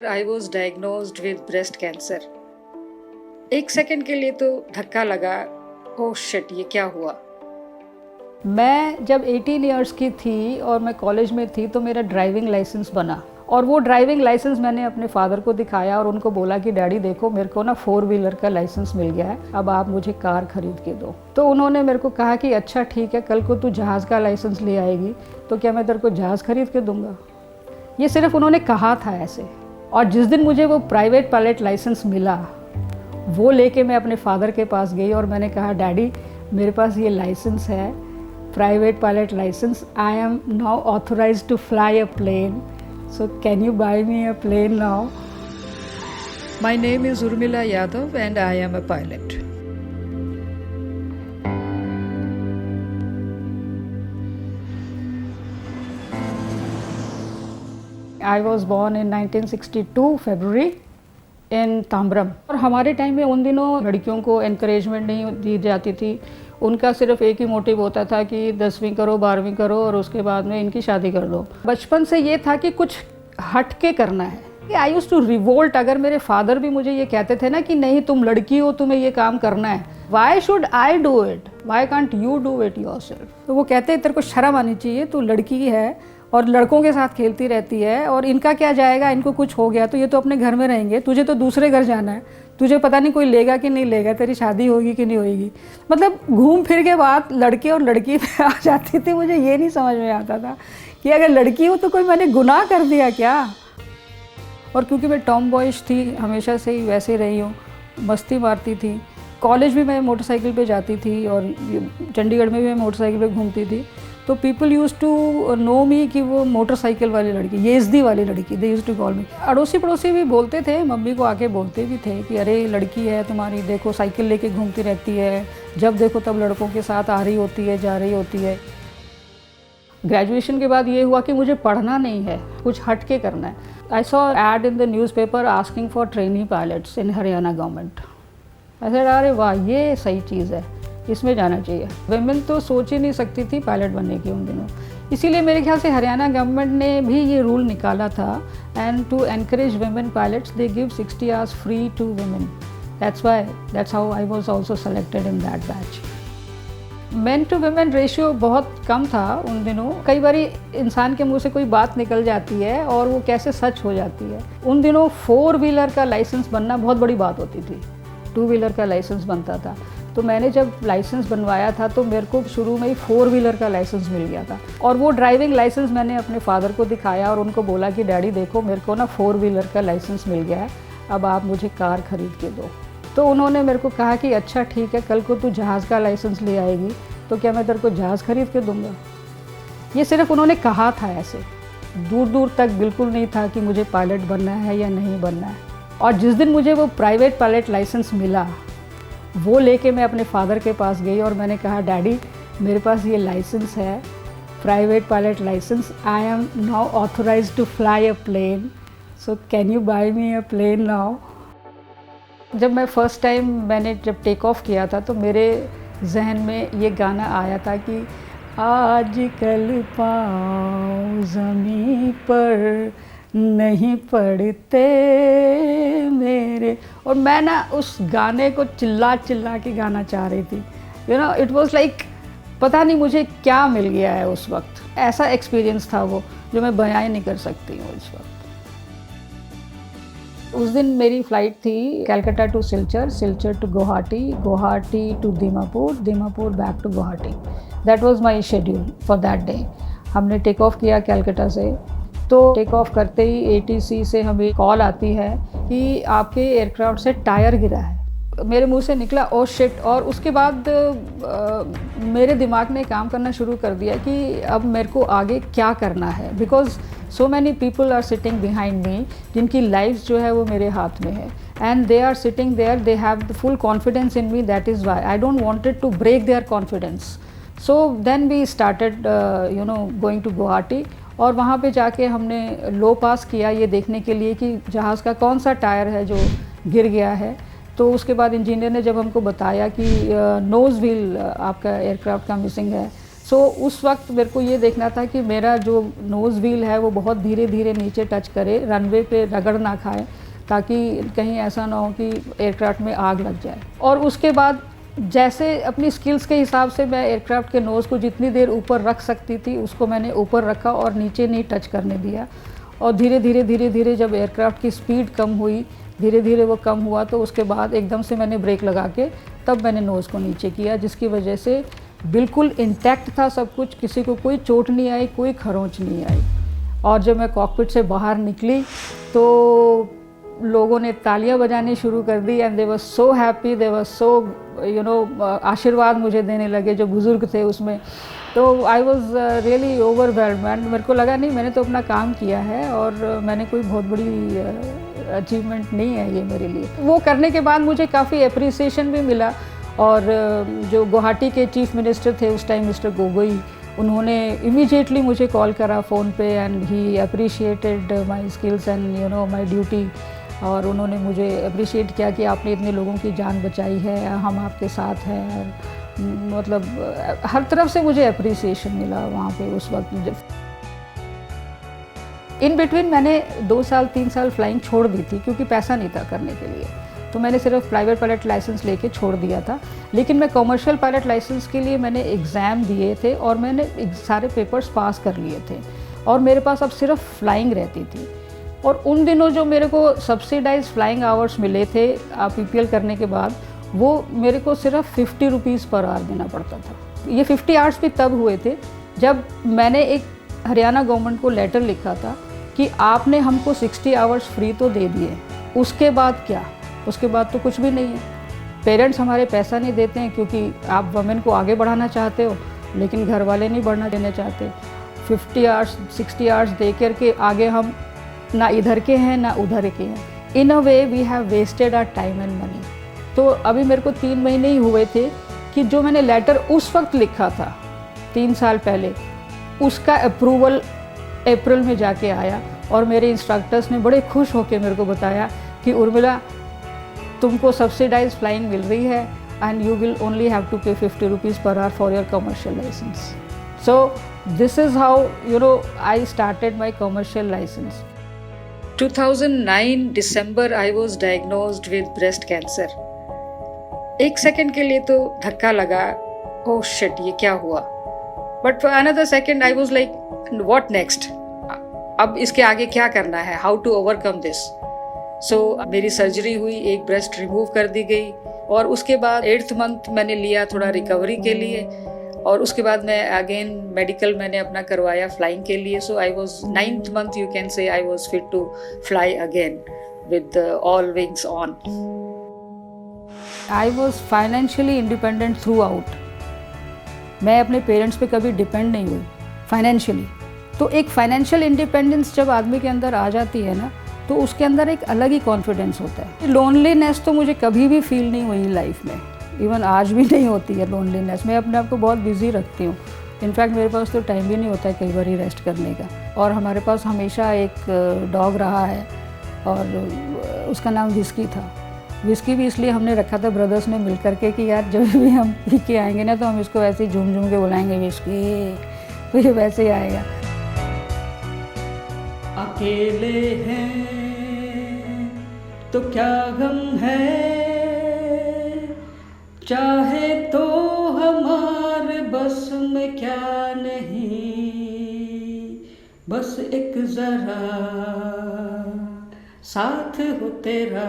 I was diagnosed with breast cancer. एक second के लिए तो धक्का लगा, ओह शिट, ये क्या हुआ। मैं जब 18 इयर्स की थी और मैं कॉलेज में थी तो मेरा ड्राइविंग लाइसेंस बना, और वो ड्राइविंग लाइसेंस मैंने अपने फादर को दिखाया और उनको बोला कि डैडी देखो, मेरे को ना 4 व्हीलर का लाइसेंस मिल गया है, अब आप मुझे कार खरीद के दो। तो उन्होंने मेरे को कहा कि अच्छा ठीक है, कल को तू जहाज़ का लाइसेंस ले आएगी तो क्या मैं तेरे को जहाज़ खरीद के दूंगा। ये सिर्फ उन्होंने कहा था ऐसे। और जिस दिन मुझे वो प्राइवेट पायलट लाइसेंस मिला, वो लेके मैं अपने फादर के पास गई और मैंने कहा डैडी, मेरे पास ये लाइसेंस है, private pilot licence, I am now authorised to fly a plane, so can you buy me a plane now. My name is Urmila Yadav and I am a pilot. I was born in 1962 February in Tambaram. और हमारे time में उन दिनों लड़कियों को encouragement नहीं दी जाती थी। उनका सिर्फ एक ही मोटिव होता था कि 10वीं करो, 12वीं करो और उसके बाद में इनकी शादी कर दो। बचपन से ये था कि कुछ हट के करना है। आई यूज़ टू रिवोल्ट। अगर मेरे फादर भी मुझे ये कहते थे ना कि नहीं, तुम लड़की हो, तुम्हें ये काम करना है, why should I do it, why can't you do it yourself. तो वो कहते तेरे को शर्म आनी चाहिए, तू लड़की है और लड़कों के साथ खेलती रहती है, और इनका क्या जाएगा, इनको कुछ हो गया तो ये तो अपने घर में रहेंगे, तुझे तो दूसरे घर जाना है, तुझे पता नहीं कोई लेगा कि नहीं लेगा, तेरी शादी होगी कि नहीं होगी। मतलब घूम फिर के बात लड़के और लड़की पे आ जाती थी। मुझे ये नहीं समझ में आता था कि अगर लड़की हो तो कोई मैंने गुनाह कर दिया क्या। और क्योंकि मैं टॉम बॉयज थी, हमेशा से ही वैसे रही हूँ, मस्ती मारती थी। कॉलेज भी मैं मोटरसाइकिल पे जाती थी और चंडीगढ़ में भी मैं मोटरसाइकिल पे घूमती थी। तो पीपल यूज़ टू नो मी कि वो मोटरसाइकिल वाली लड़की, येजदी वाली लड़की, दे यूज़ टू कॉल मी। अड़ोसी पड़ोसी भी बोलते थे, मम्मी को आके बोलते भी थे कि अरे लड़की है तुम्हारी, देखो साइकिल लेके घूमती रहती है, जब देखो तब लड़कों के साथ आ रही होती है, जा रही होती है। ग्रेजुएशन के बाद ये हुआ कि मुझे पढ़ना नहीं है, कुछ हट के करना है। I saw ad in the newspaper asking for trainee pilots in Haryana government. ऐसे अरे वाह, ये सही चीज़ है, इसमें जाना चाहिए। वेमेन तो सोच ही नहीं सकती थी पायलट बनने की उन दिनों। इसीलिए मेरे ख्याल से हरियाणा गवर्नमेंट ने भी ये रूल निकाला था, and to encourage women pilots they give 60 hours free to women. That's how I was also selected in that batch. Men to women ratio बहुत कम था उन दिनों। कई बार इंसान के मुंह से कोई बात निकल जाती है और वो कैसे सच हो जाती है। उन दिनों 4 व्हीलर का लाइसेंस बनना बहुत बड़ी बात होती थी, 2 व्हीलर का लाइसेंस बनता था। तो मैंने जब लाइसेंस बनवाया था तो मेरे को शुरू में ही 4 व्हीलर का लाइसेंस मिल गया था, और वो ड्राइविंग लाइसेंस मैंने अपने फादर को दिखाया और उनको बोला कि डैडी देखो, मेरे को ना 4 व्हीलर का लाइसेंस मिल गया है, अब आप मुझे कार खरीद के दो। तो उन्होंने मेरे को कहा कि अच्छा ठीक है, कल को तू जहाज़ का लाइसेंस ले आएगी तो क्या मैं तेरे को जहाज़ खरीद के दूंगा। ये सिर्फ उन्होंने कहा था ऐसे, दूर दूर तक बिल्कुल नहीं था कि मुझे पायलट बनना है या नहीं बनना है। और जिस दिन मुझे वो प्राइवेट पायलट लाइसेंस मिला, वो लेके मैं अपने फादर के पास गई और मैंने कहा डैडी, मेरे पास ये लाइसेंस है, private pilot licence, I am now authorised to fly a plane, so can you buy me a plane now. जब मैं फर्स्ट टाइम जब टेक ऑफ किया था तो मेरे जहन में ये गाना आया था कि आज कल पाँव ज़मीं पर नहीं पड़ते मेरे। और मैं ना उस गाने को चिल्ला चिल्ला के गाना चाह रही थी। You know, it was like, पता नहीं मुझे क्या मिल गया है उस वक्त। ऐसा एक्सपीरियंस था वो, जो मैं बयां ही नहीं कर सकती हूँ इस वक्त। उस दिन मेरी फ़्लाइट थी Calcutta to Silchar, Silchar to Guwahati, Guwahati to Dimapur, Dimapur back to Guwahati. That was my schedule for that day. हमने टेक ऑफ किया कलकत्ता से, तो टेक ऑफ करते ही एटीसी से हमें कॉल आती है कि आपके एयरक्राफ्ट से टायर गिरा है। मेरे मुंह से निकला ओ शिट। और उसके बाद मेरे दिमाग ने काम करना शुरू कर दिया कि अब मेरे को आगे क्या करना है, because so many people are sitting behind me, जिनकी लाइफ जो है वो मेरे हाथ में है, and they are sitting there, they have the full confidence in me, that is why I don't wanted to break their confidence. So then we started going to Guwahati, और वहाँ पे जाके हमने लो पास किया ये देखने के लिए कि जहाज़ का कौन सा टायर है जो गिर गया है। तो उसके बाद इंजीनियर ने जब हमको बताया कि नोज़ व्हील आपका एयरक्राफ्ट का मिसिंग है, सो उस वक्त मेरे को ये देखना था कि मेरा जो नोज़ व्हील है वो बहुत धीरे धीरे नीचे टच करे, रनवे पे रगड़ ना खाए, ताकि कहीं ऐसा ना हो कि एयरक्राफ्ट में आग लग जाए। और उसके बाद जैसे अपनी स्किल्स के हिसाब से मैं एयरक्राफ्ट के नोज़ को जितनी देर ऊपर रख सकती थी उसको मैंने ऊपर रखा और नीचे नहीं टच करने दिया। और धीरे धीरे जब एयरक्राफ्ट की स्पीड कम हुई, धीरे धीरे वो कम हुआ, तो उसके बाद एकदम से मैंने ब्रेक लगा के तब मैंने नोज़ को नीचे किया, जिसकी वजह से बिल्कुल इंटैक्ट था सब कुछ, किसी को कोई चोट नहीं आई, कोई खरोंच नहीं आई। और जब मैं कॉकपिट से बाहर निकली तो लोगों ने तालियां बजानी शुरू कर दी and they were so happy, दे वर सो आशीर्वाद मुझे देने लगे जो बुज़ुर्ग थे उसमें। तो आई वॉज रियली ओवरवेल्म्ड। मेरे को लगा नहीं, मैंने तो अपना काम किया है और मैंने कोई बहुत बड़ी अचीवमेंट नहीं है ये मेरे लिए। वो करने के बाद मुझे काफ़ी अप्रिसिएशन भी मिला। और जो गुवाहाटी के चीफ मिनिस्टर थे उस टाइम, मिस्टर गोगोई, उन्होंने इमीडिएटली मुझे कॉल करा फ़ोन पे and he appreciated my skills and my duty. और उन्होंने मुझे अप्रिशिएट किया कि आपने इतने लोगों की जान बचाई है, हम आपके साथ हैं। और मतलब हर तरफ से मुझे अप्रिसिएशन मिला वहाँ पे उस वक्त। जब इन बिटवीन मैंने 2 साल 3 साल फ्लाइंग छोड़ दी थी क्योंकि पैसा नहीं था करने के लिए, तो मैंने सिर्फ प्राइवेट पायलट लाइसेंस लेके छोड़ दिया था। लेकिन मैं कमर्शियल पायलट लाइसेंस के लिए मैंने एग्ज़ाम दिए थे और मैंने सारे पेपर्स पास कर लिए थे और मेरे पास अब सिर्फ फ्लाइंग रहती थी। और उन दिनों जो मेरे को सब्सिडाइज फ्लाइंग आवर्स मिले थे PPL करने के बाद, वो मेरे को सिर्फ 50 रुपीज़ पर आवर देना पड़ता था। ये 50 आवर्स भी तब हुए थे जब मैंने एक हरियाणा गवर्नमेंट को लेटर लिखा था कि आपने हमको 60 आवर्स फ्री तो दे दिए, उसके बाद क्या? उसके बाद तो कुछ भी नहीं है। पेरेंट्स हमारे पैसा नहीं देते हैं क्योंकि आप वमेन को आगे बढ़ाना चाहते हो, लेकिन घर वाले नहीं बढ़ना देना चाहते। 50 आवर्स 60 आवर्स दे कर के आगे हम ना इधर के हैं ना उधर के हैं। In a way we have wasted our time and money. तो अभी मेरे को 3 महीने ही हुए थे कि जो मैंने लेटर उस वक्त लिखा था 3 साल पहले, उसका अप्रूवल अप्रैल में जाके आया और मेरे इंस्ट्रक्टर्स ने बड़े खुश होकर मेरे को बताया कि उर्मिला, तुमको सब्सिडाइज फ्लाइंग मिल रही है and you will only have to pay 50 rupees per hour for your commercial licence. So this is how I started my commercial licence. 2009 December I was diagnosed with breast cancer. एक second के लिए तो धक्का लगा, oh shit ये क्या हुआ, but for another second I was like what next, अब इसके आगे क्या करना है, हाउ टू ओवरकम दिस। सो मेरी सर्जरी हुई, एक ब्रेस्ट रिमूव कर दी गई और उसके बाद 8th मंथ मैंने लिया थोड़ा रिकवरी के लिए और उसके बाद मैं अगेन मेडिकल मैंने अपना करवाया फ्लाइंग के लिए। So I was 9th month you can say I was fit to fly again with all wings on. I was financially independent throughout. मैं अपने पेरेंट्स पे कभी डिपेंड नहीं हुई फाइनेंशियली। तो एक फाइनेंशियल इंडिपेंडेंस जब आदमी के अंदर आ जाती है ना, तो उसके अंदर एक अलग ही कॉन्फिडेंस होता है। लोनलीनेस तो मुझे कभी भी फील नहीं हुई लाइफ में, इवन आज भी नहीं होती है लोनलीनेस। मैं अपने आप को बहुत बिजी रखती हूँ। इनफैक्ट मेरे पास तो टाइम भी नहीं होता है कई बार रेस्ट करने का। और हमारे पास हमेशा एक डॉग रहा है और उसका नाम विस्की था। विस्की भी इसलिए हमने रखा था ब्रदर्स ने मिल करके कि यार जब भी हम पी के आएंगे ना तो हम इसको ऐसे ही झूम झूम के बुलाएंगे विस्की, तो ये वैसे ही आएगा। अकेले हैं तो क्या गम है, चाहे तो हमारे बस में क्या नहीं, बस एक जरा साथ हो तेरा।